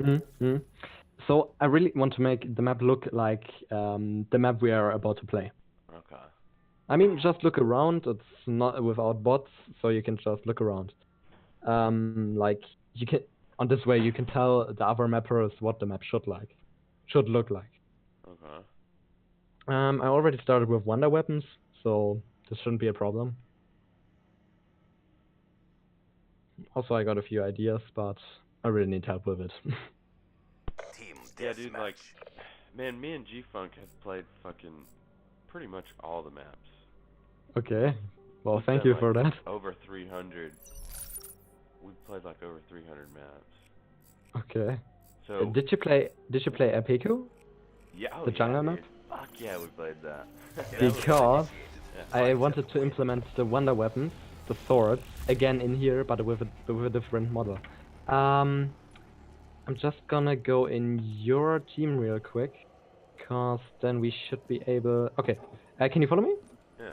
Mm-hmm. So I really want to make the map look like the map we are about to play. Okay. I mean, just look around. It's not without bots, so you can just look around. Like you can on this way you can tell the other mappers what the map should look like. Okay. I already started with wonder weapons, so this shouldn't be a problem. Also, I got a few ideas, but I really need help with it. Yeah, dude, like, man, me and Gfunk have played fucking pretty much all the maps. Okay. Well, We've thank done, you like, for that. over 300. We've played like over 300 maps. Okay. So Did you play Epiku? yeah, oh The yeah, jungle dude. map? Fuck yeah, we played that. Because Yeah. I wanted to implement the wonder weapons, the swords, again in here, but with a different model. I'm just gonna go in your team real quick, cause then we should be able. Okay, can you follow me? Yeah.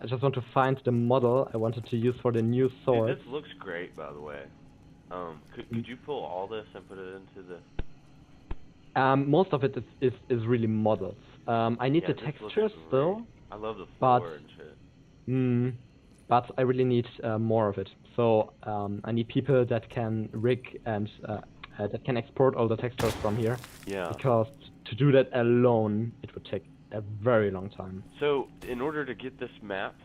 I just want to find the model I wanted to use for the new Dude, sword. this looks great, by the way. Could you pull all this and put it into the? Most of it is really models. I need Yeah, the this looks textures great. still, I love the but floor and shit. but I really need more of it. So I need people that can rig and that can export all the textures from here. Yeah. Because to do that alone, it would take a very long time. So, in order to get this map,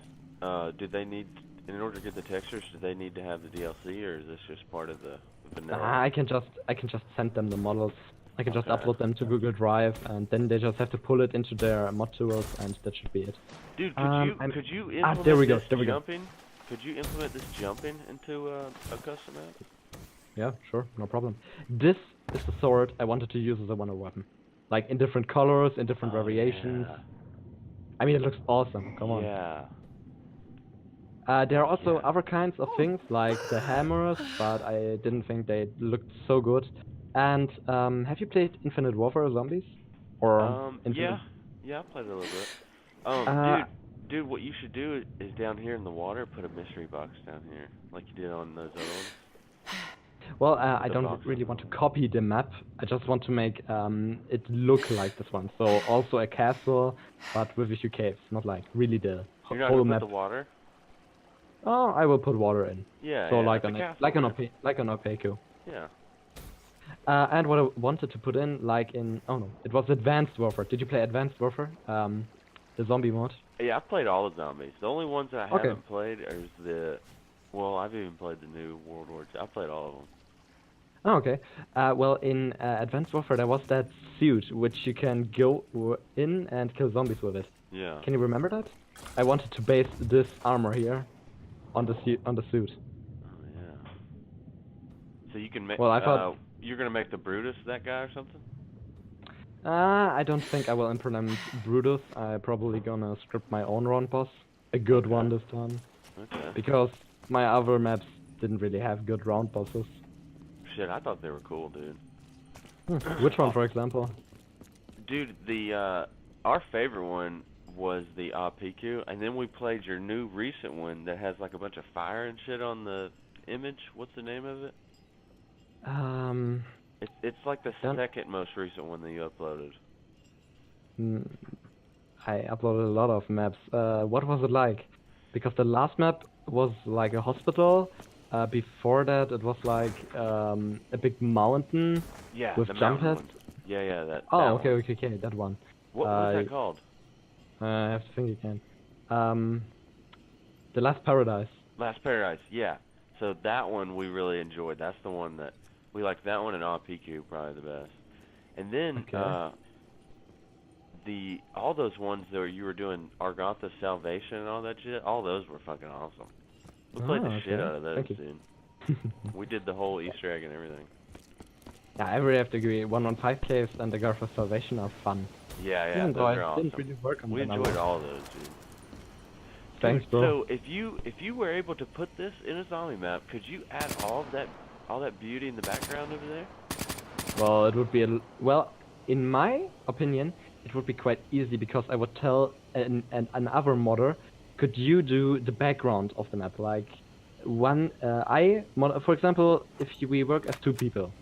in order to get the textures, do they need to have the DLC, or is this just part of the vanilla? I can just send them the models. I can just upload them to Google Drive, and then they just have to pull it into their mod tools, and that should be it. Dude, could you implement there we go. this jumping? Could you implement this jumping into a custom map? Yeah, sure, no problem. This is the sword I wanted to use as a wonder weapon, like in different colors, in different variations. Yeah. I mean, it looks awesome. Come on. Yeah. There are also other kinds of things like the hammers, but I didn't think they looked so good. And have you played Infinite Warfare Zombies? Or Infinite? Yeah, I played a little bit. Dude, what you should do is down here in the water, put a mystery box down here, like you did on those other ones. Well, I don't really want to copy the map. I just want to make it look like this one. So also a castle, but with a few caves, not like really the You're not whole gonna map. put the water? Oh, I will put water in. Yeah, so yeah, like an Opaco. Yeah. And what I wanted to put in, like in it was Advanced Warfare. Did you play Advanced Warfare? The zombie mod. Yeah, I've played all the zombies. The only ones that I haven't played is well, I've even played the new World War II. I've played all of them. Oh, okay. Well, in Advanced Warfare, there was that suit which you can go in and kill zombies with it. Yeah. Can you remember that? I wanted to base this armor here on the suit. Oh yeah. So you can make. Well, I thought you're gonna make the Brutus that guy or something. I don't think I will implement Brutus. I'm probably gonna script my own round boss, a good one this time. Okay. Because my other maps didn't really have good round bosses. Shit, I thought they were cool, dude. Which one, for example? Dude, our favorite one was the PQ, and then we played your new recent one that has like a bunch of fire and shit on the image. What's the name of it? It's like the second most recent one that you uploaded. I uploaded a lot of maps. What was it like? Because the last map was like a hospital. Before that, it was like a big mountain with jump pads. Yeah, that. Oh, okay, that one. What was that called? I have to think again. The Last Paradise. Last Paradise, yeah. So that one we really enjoyed. That's the one that we liked. That one and PQ probably the best. And then all those ones that you were doing Argotha Salvation and all that shit. All those were fucking awesome. We played the shit out of those, dude. We did the whole Easter egg and everything. Yeah, I really have to agree. 115 caves and the Garth of Salvation are fun. Yeah, Even those are awesome. Didn't really work on we enjoyed all of those, dude. Thanks, bro. So if you were able to put this in a zombie map, could you add all that beauty in the background over there? Well, it would be in my opinion, it would be quite easy because I would tell another modder, could you do the background of the map? Like for example, if we work as two people,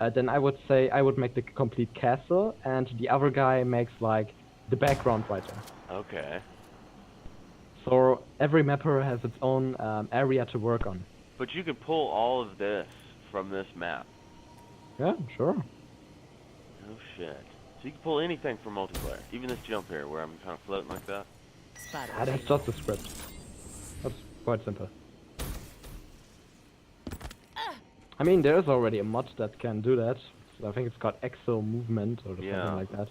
then I would say I would make the complete castle, and the other guy makes like the background right there. Okay. So every mapper has its own area to work on. But you can pull all of this from this map. Yeah, sure. Oh shit. So you can pull anything from multiplayer. Even this jump here where I'm kind of floating like that. That's just a script. That's quite simple. I mean, there is already a mod that can do that. So I think it's called Exo Movement or something like that.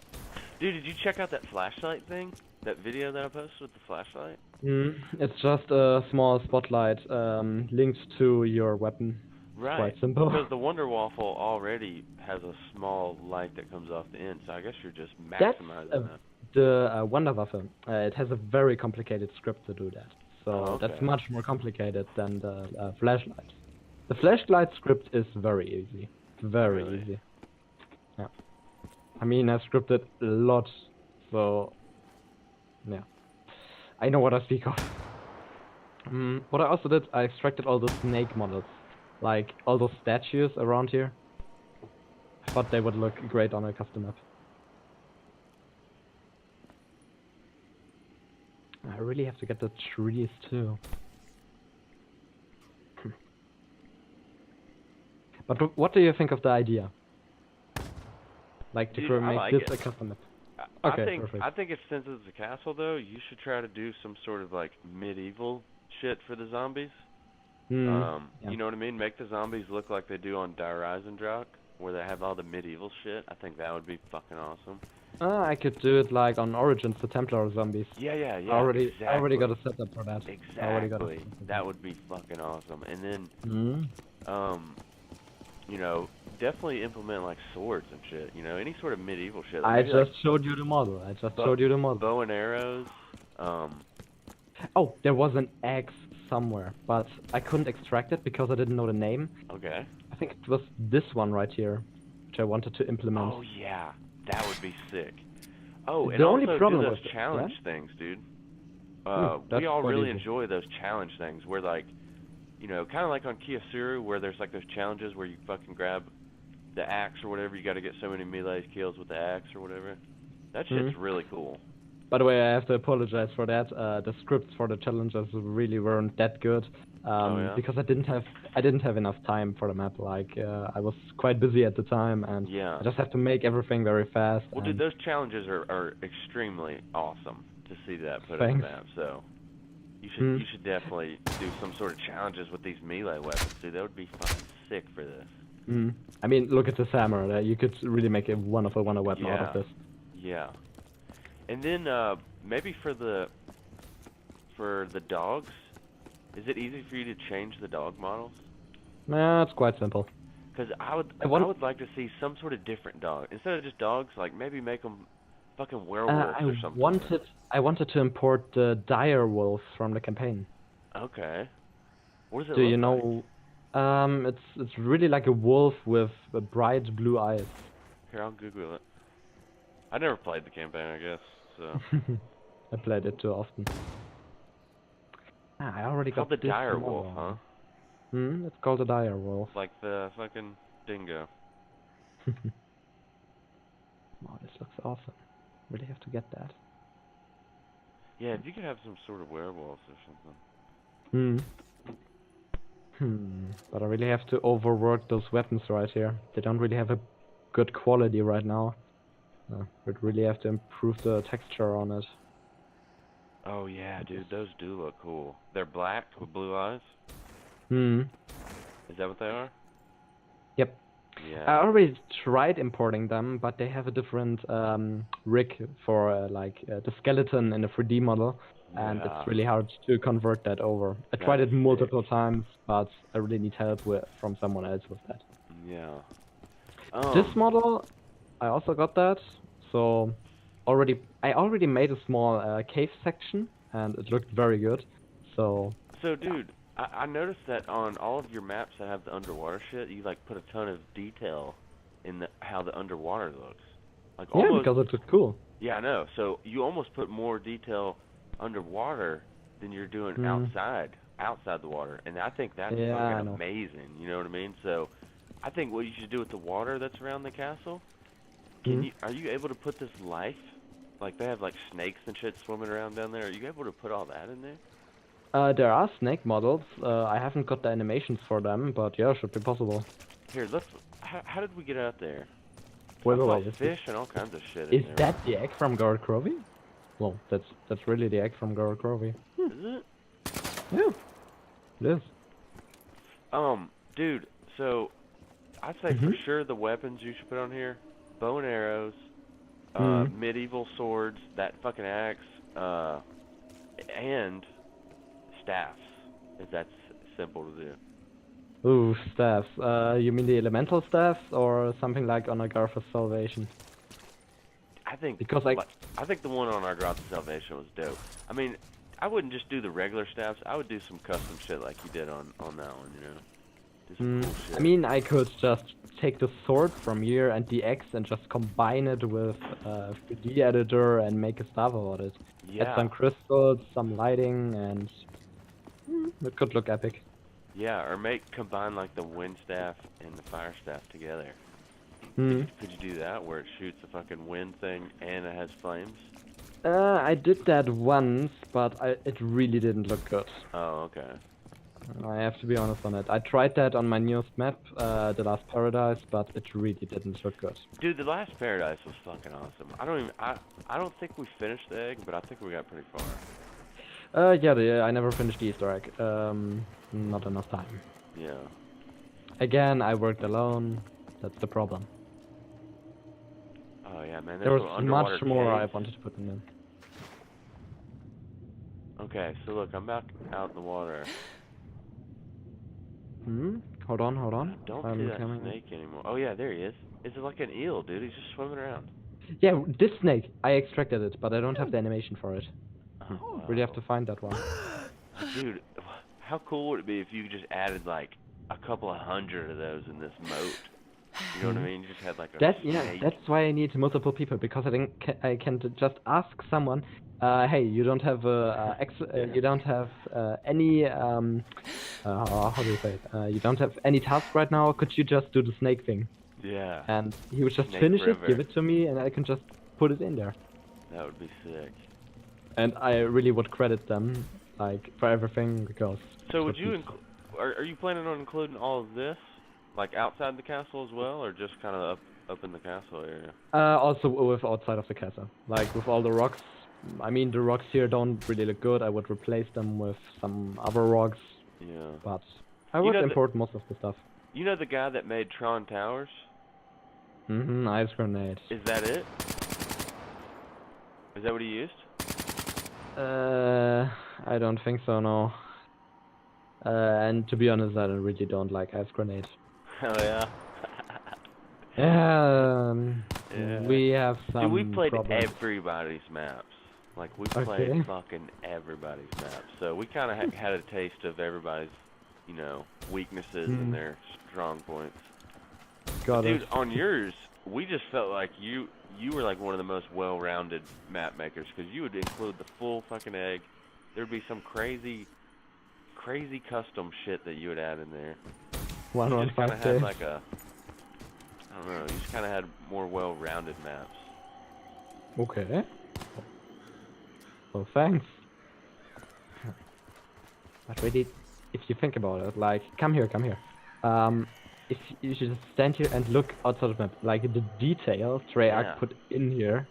Dude, did you check out that flashlight thing? That video that I posted with the flashlight? It's just a small spotlight linked to your weapon. Right. Quite simple. Because the Wonder Waffle already has a small light that comes off the end, so I guess you're just maximizing that. The Wonder Waffle. It has a very complicated script to do that. So okay. that's much more complicated than the flashlight. The flashlight script is very easy. Very easy. Yeah. I mean, I scripted a lot, so yeah. I know what I speak of. What I also did, I extracted all the snake models. Like, all those statues around here. I thought they would look great on a custom map. I really have to get the trees too. But what do you think of the idea? Like, to make this a custom map? Okay, perfect. I think since it's a castle though, you should try to do some sort of like medieval shit for the zombies. You know what I mean? Make the zombies look like they do on Die Risendrock, where they have all the medieval shit. I think that would be fucking awesome. I could do it like on Origins, the Templar zombies. Yeah. I already got a setup for that. Exactly. That would be fucking awesome. And then, you know, definitely implement like swords and shit. You know, any sort of medieval shit. Like, I just showed you the model. Bow and arrows. Oh, there was an axe somewhere, but I couldn't extract it because I didn't know the name. Okay. I think it was this one right here, which I wanted to implement. Oh yeah, that would be sick. Oh, and the also only problem do those with challenge things, dude. We all really enjoy those challenge things where, like, you know, kind of like on Kiasuru, where there's like those challenges where you fucking grab the axe or whatever. You got to get so many melee kills with the axe or whatever. That shit's really cool. By the way, I have to apologize for that. The scripts for the challenges really weren't that good because I didn't have enough time for the map. Like I was quite busy at the time, and I just have to make everything very fast. Well, dude, those challenges are extremely awesome to see that put on the map. So you should definitely do some sort of challenges with these melee weapons, dude. That would be fucking sick for this. I mean, look at this hammer. You could really make a wonderful weapon out of this. Yeah. And then maybe for the dogs, is it easy for you to change the dog models? Nah, it's quite simple. Because I would like to see some sort of different dog instead of just dogs. Like maybe make them fucking werewolves or something. I wanted to import the dire wolf from the campaign. Okay. What does it look like? Do you know? It's really like a wolf with bright blue eyes. Here, I'll Google it. I never played the campaign, I guess, so... I played it too often. I already got the dire wolf, huh? It's called a dire wolf. Like the fucking dingo. Wow, this looks awesome. Really have to get that. Yeah, if you could have some sort of werewolves or something. But I really have to overwork those weapons right here. They don't really have a good quality right now. We'd really have to improve the texture on it. Oh yeah, dude, those do look cool. They're black with blue eyes? Is that what they are? Yep. Yeah. I already tried importing them, but they have a different rig for the skeleton in a 3D model, and it's really hard to convert that over. I tried it multiple times, but I really need help from someone else with that. Yeah. This model, I also got that, so I already made a small cave section, and it looked very good. So dude, I noticed that on all of your maps that have the underwater shit, you like put a ton of detail in how the underwater looks. Like because it looks cool. Yeah, I know. So you almost put more detail underwater than you're doing outside the water, and I think that's fucking amazing. You know what I mean? So I think what you should do with the water that's around the castle, are you able to put this life? Like, they have, like, snakes and shit swimming around down there. Are you able to put all that in there? There are snake models. I haven't got the animations for them, but yeah, should be possible. Here, let's... How did we get out there? Wait, fish and all kinds of shit is in there. that the egg from Garrett Crovey? Well, that's really the egg from Garrett Crovey. Is it? Yeah, it is. Dude, so I'd say for sure the weapons you should put on here: bow and arrows, medieval swords, that fucking axe, and staffs. If that's simple to do. Ooh, staffs. You mean the elemental staffs or something like on Agartha's Salvation? I think because I think the one on Agartha's Salvation was dope. I mean, I wouldn't just do the regular staffs. I would do some custom shit like you did on that one, you know. Do some cool shit. I mean, I could just take the sword from here and the axe and just combine it with 3D editor and make a staff about it. Yeah. Add some crystals, some lighting, and it could look epic. Yeah, or combine like the wind staff and the fire staff together. Could you do that where it shoots a fucking wind thing and it has flames? I did that once, but it really didn't look good. Oh, okay. I have to be honest on it. I tried that on my newest map, The Last Paradise, but it really didn't look good. Dude, The Last Paradise was fucking awesome. I don't think we finished the egg, but I think we got pretty far. Yeah, I never finished the Easter egg. Not enough time. Yeah. Again, I worked alone. That's the problem. Oh yeah, man. There was much more I wanted to put in there. Okay, so look, I'm back out in the water. Hold on. I don't see that snake anymore. Oh yeah, there he is. It's like an eel, dude. He's just swimming around. Yeah, this snake. I extracted it, but I don't have the animation for it. Oh, really have to find that one. Dude, how cool would it be if you just added like a couple of hundred of those in this moat? You know what I mean? You just had like a snake. That's why I need multiple people, because I can just ask someone, hey, you don't have any how do you say it? You don't have any task right now. Could you just do the snake thing? Yeah. And he would just finish it, give it to me, and I can just put it in there. That would be sick. And I really would credit them, like, for everything, because... So would you are you planning on including all of this, like, outside the castle as well, or just kind of up in the castle area? Also with outside of the castle. Like, with all the rocks. I mean, the rocks here don't really look good. I would replace them with some other rocks. Yeah. But I would import most of the stuff. You know the guy that made Tron Towers? Ice grenade. Is that it? Is that what he used? I don't think so, no. And to be honest, I really don't like ice grenade. Oh yeah. Yeah. We have some. Dude, we played problems. everybody's maps. Like we played fucking everybody's maps. So we kind of had a taste of everybody's, you know, weaknesses and their strong points. Dude, on yours, we just felt like you were like one of the most well-rounded map makers, because you would include the full fucking egg. There'd be some crazy custom shit that you would add in there. You just kind of had like a, I don't know, you just kind of had more well-rounded maps. Okay. Well, thanks. But really, if you think about it, like, come here. If you should stand here and look outside of the map, like the details Treyarch put in here,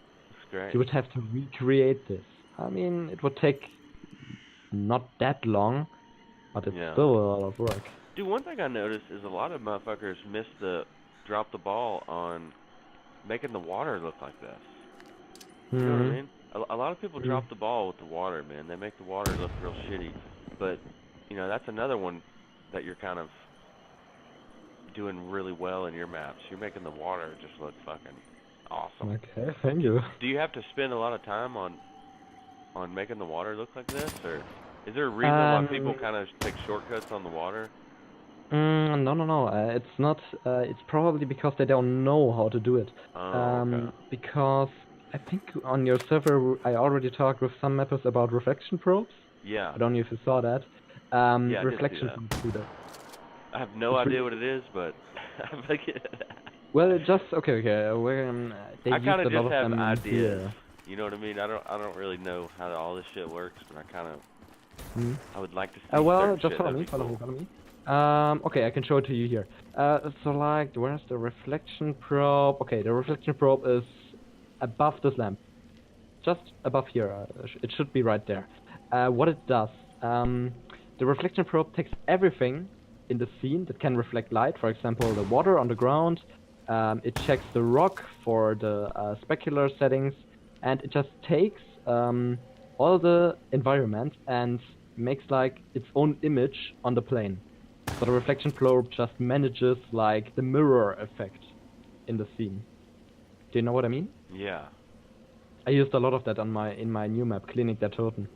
you would have to recreate this. I mean, it would take not that long, but it's still a lot of work. Dude, one thing I noticed is a lot of motherfuckers drop the ball on making the water look like this. You know what I mean? A lot of people drop the ball with the water, man. They make the water look real shitty. But, you know, that's another one that you're kind of doing really well in your maps. You're making the water just look fucking awesome. Okay, thank you. Do you have to spend a lot of time on making the water look like this, or is there a reason why people kind of take shortcuts on the water? No. It's not. It's probably because they don't know how to do it. Okay. Because I think on your server I already talked with some mappers about reflection probes. Yeah. I don't know if you saw that. Yeah, reflection probes do that. I have no idea what it is, but Well, just okay. They I used kind a of lot just of have them in ideas. here. You know what I mean? I don't really know how all this shit works, but I kind of Hmm. I would like to see Well, certain just shit. follow That'd me, be follow me, cool. follow me. Okay, I can show it to you here. So like, where's the reflection probe? Okay, the reflection probe is above this lamp, just above here. It should be right there. What it does, the reflection probe takes everything in the scene that can reflect light. For example, the water on the ground. It checks the rock for the specular settings, and it just takes all the environment and makes like its own image on the plane. So the reflection probe just manages like the mirror effect in the scene. Do you know what I mean? Yeah. I used a lot of that on in my new map, Klinik der Toten.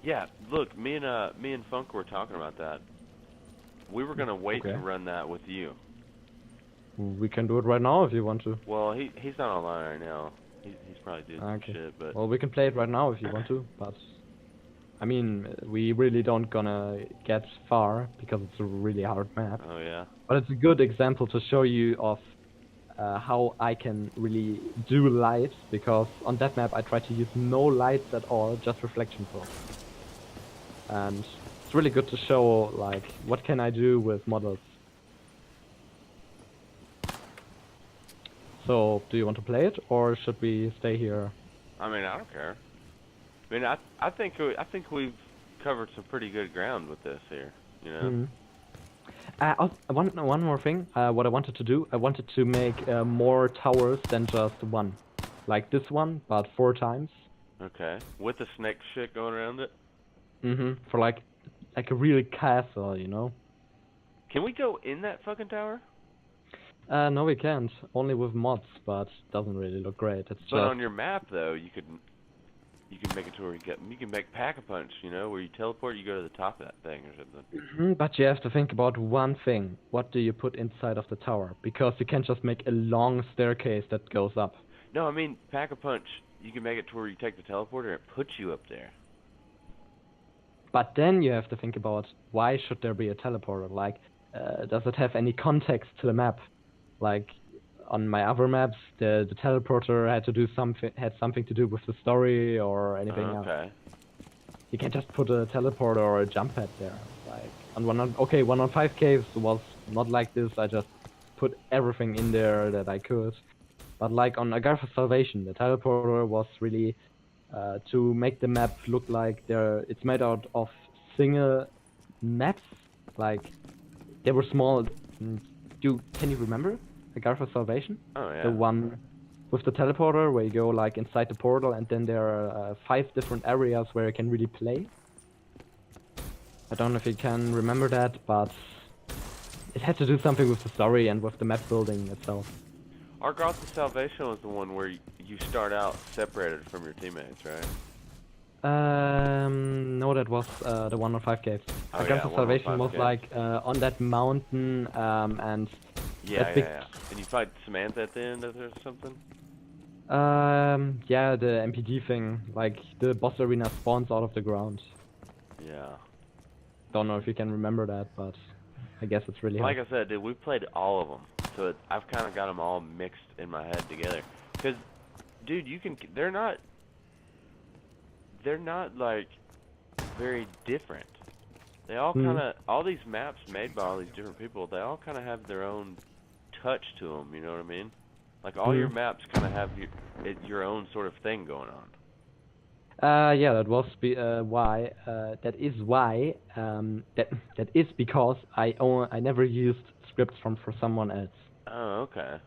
Yeah. Look, me and Funk were talking about that. We were gonna wait to run that with you. We can do it right now if you want to. Well, he's not online right now. He's probably doing some shit, but. Well, we can play it right now if you want to, but I mean, we really don't gonna get far because it's a really hard map. Oh yeah. But it's a good example to show you of how I can really do light, because on that map I try to use no lights at all, just reflection probe. And it's really good to show like what can I do with models. So, do you want to play it, or should we stay here? I mean, I don't care. I mean, I think we've covered some pretty good ground with this here. You know. One more thing. What I wanted to do, I wanted to make more towers than just one, like this one, but 4 times. Okay. With the snake shit going around it. For like a real castle, you know. Can we go in that fucking tower? No, we can't. Only with mods, but doesn't really look great. It's but just. On your map though, you can make it to where you can make Pack-a-Punch, you know, where you teleport, you go to the top of that thing or something. But you have to think about one thing. What do you put inside of the tower? Because you can't just make a long staircase that goes up. No, I mean Pack-a-Punch. You can make it to where you take the teleporter and it puts you up there. But then you have to think about, why should there be a teleporter? Like, does it have any context to the map? Like, on my other maps, the teleporter had something to do with the story or anything else. You can't just put a teleporter or a jump pad there. Like on 1.5 caves was not like this. I just put everything in there that I could. But like on Agartha's Salvation, the teleporter was really to make the map look like it's made out of single maps. Like they were small. Can you remember Agartha's Salvation? Oh yeah. The one with the teleporter where you go like inside the portal, and then there are 5 different areas where you can really play. I don't know if you can remember that, but it had to do something with the story and with the map building itself. Agartha's Salvation was the one where you start out separated from your teammates, right? No, that was the 1.5 caves. Oh, Agartha's Salvation was caves. Like on that mountain, and yeah. And you fight Samantha at the end of it or something? Yeah, the MPD thing, like the boss arena spawns out of the ground. Yeah. Don't know if you can remember that, but I guess it's really hard. Like I said, dude, we've played all of them, so I've kind of got them all mixed in my head together. Cause, dude, they're not like very different. They all kind of, all these maps made by all these different people, they all kind of have their own touch to them. You know what I mean? Like all your maps kind of have your own sort of thing going on. Yeah, that was why. That is because I never used scripts for someone else. Oh, okay.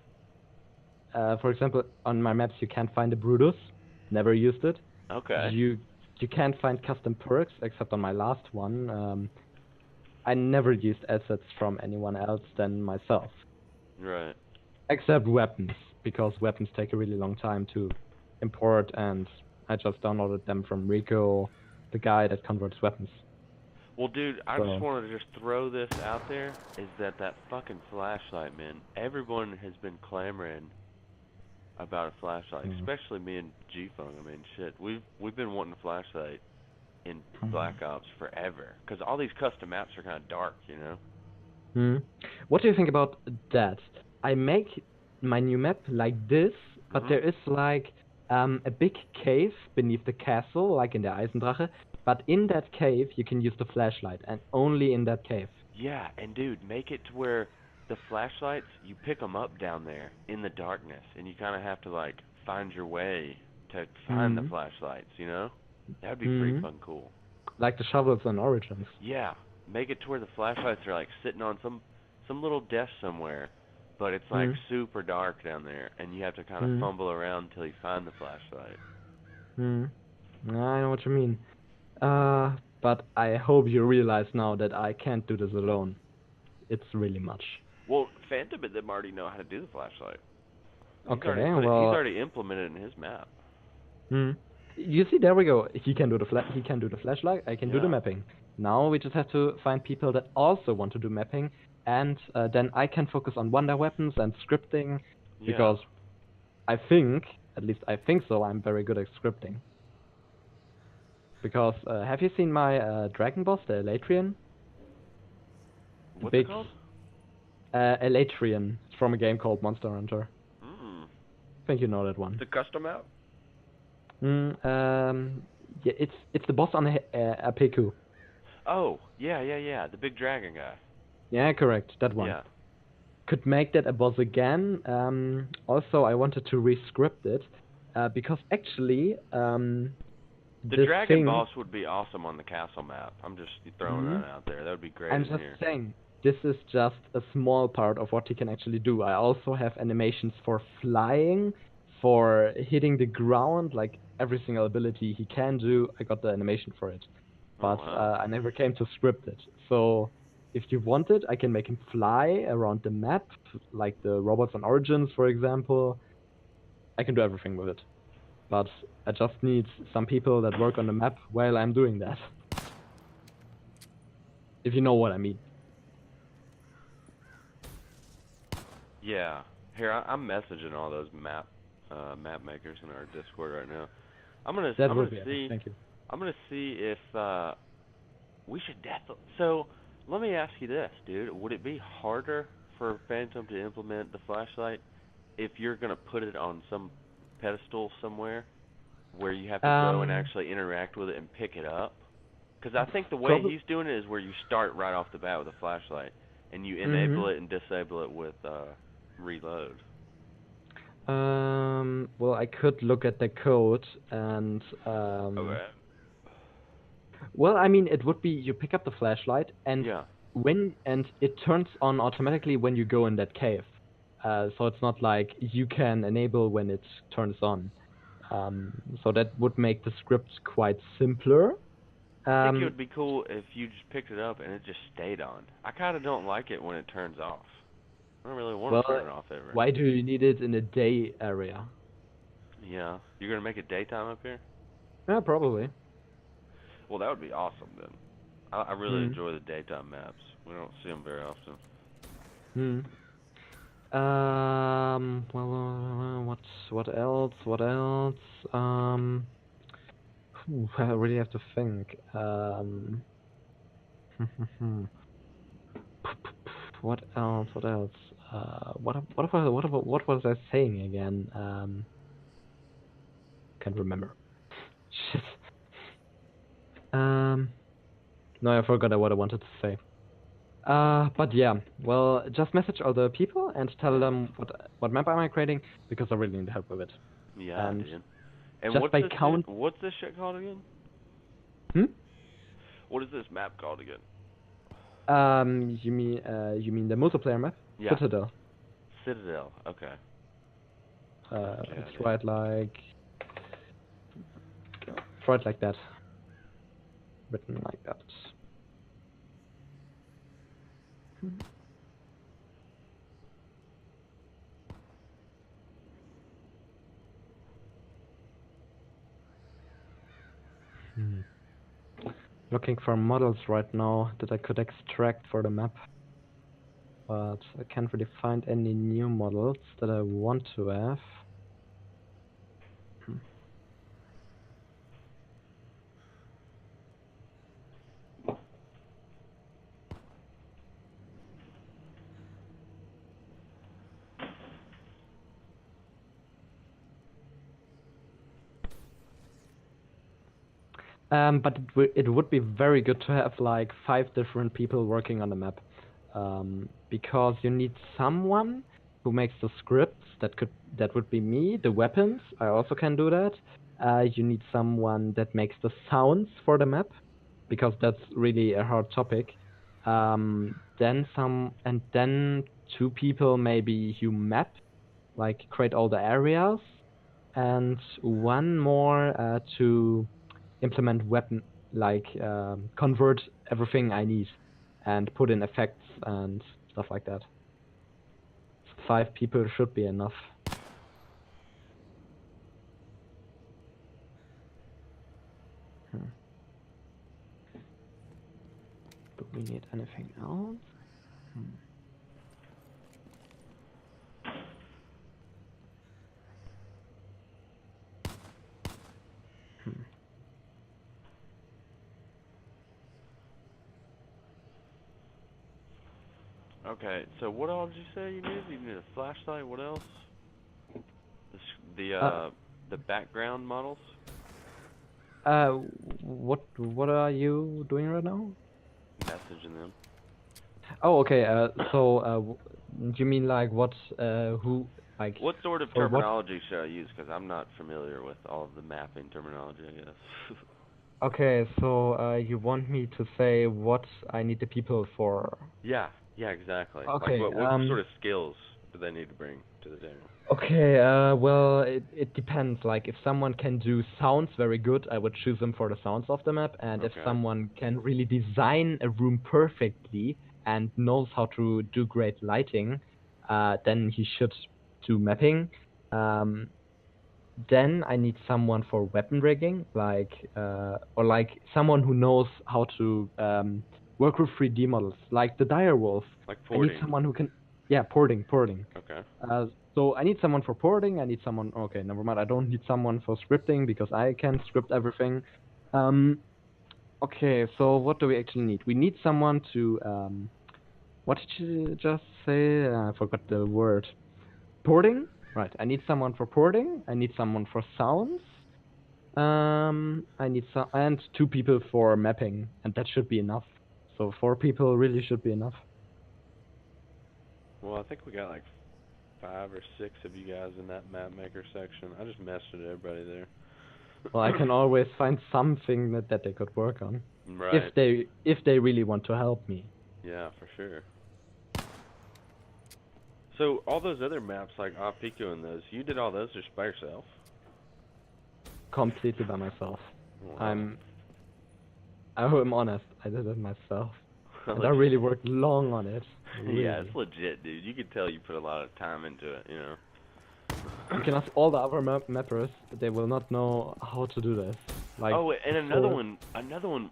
For example, on my maps you can't find a Brutus. Never used it. Okay. You can't find custom perks except on my last one. I never used assets from anyone else than myself. Right. Except weapons, because weapons take a really long time to import, and I just downloaded them from Rico, the guy that converts weapons. Well, dude, I just wanted to just throw this out there, is that fucking flashlight, man. Everyone has been clamoring about a flashlight, especially me and Gfunk. I mean, shit, we've been wanting a flashlight in Black Ops forever, because all these custom maps are kind of dark, you know? Hmm. What do you think about that? I make my new map like this, but there is like a big cave beneath the castle, like in the Eisendrache. But in that cave, you can use the flashlight, and only in that cave. Yeah, and dude, make it to where the flashlights, you pick them up down there in the darkness, and you kind of have to like find your way to find the Hmm. flashlights, you know? That would be pretty Hmm. fun cool. Like the shovels on Origins. Yeah, make it to where the flashlights are like sitting on some little desk somewhere, but it's like Hmm. super dark down there, and you have to kind of Hmm. fumble around until you find the flashlight. Hmm. I know what you mean. But I hope you realize now that I can't do this alone. It's really much. Well, Phantom and them already know how to do the flashlight. Okay, He's well, already implemented in his map. hmm. You see, there we go. He can do the flashlight. I can do the Yeah. mapping. Now we just have to find people that also want to do mapping, and then I can focus on wonder weapons and scripting, Yeah. because I think, at least I think so, I'm very good at scripting. Because have you seen my dragon boss, the Elatrian? The What's it big called? Elatrian from a game called Monster Hunter. Mm. I think you know that one. The custom map? Yeah, it's the boss on a Peku. Oh, yeah. The big dragon guy. Yeah, correct, that one. Yeah. Could make that a boss again. Also, I wanted to rescript it because actually, The this dragon thing. boss would be awesome on the castle map. I'm just throwing Hmm, that out there. That would be great I'm in just here. saying, this is just a small part of what he can actually do. I also have animations for flying, for hitting the ground, like every single ability he can do. I got the animation for it, Oh but wow. I never came to script it. So if you want it, I can make him fly around the map, like the robots on Origins, for example. I can do everything with it, but I just need some people that work on the map while I'm doing that. If you know what I mean. Yeah. Here, I'm messaging all those map makers in our Discord right now. That I'm would gonna be epic. see Thank you. I'm gonna see if we should definitely. So let me ask you this, dude. Would it be harder for Phantom to implement the flashlight if you're gonna put it on some pedestal somewhere where you have to go and Um, actually interact with it and pick it up? Because I think the way probably. he's doing it is where you start right off the bat with a flashlight and you Hmm. enable it and disable it with reload. Well, I could look at the code and Okay. well, I mean, it would be you pick up the flashlight and Yeah. it turns on automatically when you go in that cave. So it's not like you can enable when it turns on. So that would make the script quite simpler. I think it Um, would be cool if you just picked it up and it just stayed on. I kind of don't like it when it turns off. I don't really want well, to turn it off ever. why do you need it in a day area? Yeah. You're gonna make it daytime up here? Yeah, probably. Well, that would be awesome then. I really Hmm. enjoy the daytime maps. We don't see them very often. Hmm. Well, what else? What else? I really have to think. What else? What else? What was I saying again? Can't remember. Shit. Um, no, I forgot what I wanted to say. But yeah, well, just message all the people and tell Yeah. them what map am I creating because I really need help with it. Yeah, And dude. And just by count, what's this shit called again? hmm? What is this map called again? You mean the multiplayer map? Yeah. Citadel. Citadel. Okay. Okay, It's dude. right like that, written like that. Hmm. Looking for models right now that I could extract for the map, but I can't really find any new models that I want to have. Hmm. But it would be very good to have like 5 different people working on the map, because you need someone who makes the scripts. That would be me. The weapons, I also can do that. You need someone that makes the sounds for the map, because that's really a hard topic. Then 2 people maybe who map, like create all the areas, and 1 more to implement weapon, like convert everything I need and put in effects and stuff like that. 5 people should be enough. Do we need anything else? Okay, so what all did you say you need? You need a flashlight. What else? The background models. What are you doing right now? Messaging them. Oh, okay. So, you mean like what? Who? Like. What sort of terminology should I use? Because I'm not familiar with all of the mapping terminology, I guess. Okay, so you want me to say what I need the people for? Yeah, exactly. Okay. Like what sort of skills do they need to bring to the table? Okay, well, it depends. Like, if someone can do sounds very good, I would choose them for the sounds of the map. And if someone can really design a room perfectly and knows how to do great lighting, then he should do mapping. Then I need someone for weapon rigging, like, or like someone who knows how to work with 3D models, like the dire wolf. Like porting. I need someone who can, yeah, porting. Okay. So I need someone for porting. I need someone. Okay, never mind. I don't need someone for scripting because I can script everything. Okay, so what do we actually need? We need someone to. What did you just say? I forgot the word. Porting. Right. I need someone for porting. I need someone for sounds. I need some and 2 people for mapping, and that should be enough. So 4 people really should be enough. Well, I think we got like 5 or 6 of you guys in that mapmaker section. I just messed with everybody there. Well, I can always find something that they could work on. Right. If they really want to help me. Yeah, for sure. So all those other maps like Pico and those, you did all those just by yourself? Completely by myself. Wow. I'm honest. I did it myself. And I really worked long on it. Really. Yeah, it's legit, dude. You can tell you put a lot of time into it, you know. You can ask all the other mappers. They will not know how to do this. Like, oh, and another one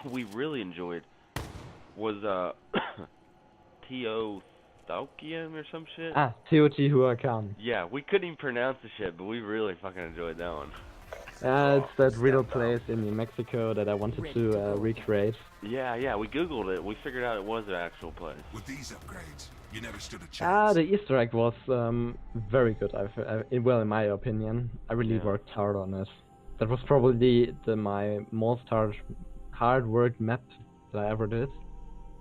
we really enjoyed was T.O. Thalkian or some shit. Teotihuacan. Yeah, we couldn't even pronounce the shit, but we really fucking enjoyed that one. It's that real place in New Mexico that I wanted to recreate. Yeah, we googled it. We figured out it was an actual place. With these upgrades, you never stood a chance. The Easter egg was very good. Well, in my opinion, I really worked hard on it. That was probably my most hard work map that I ever did.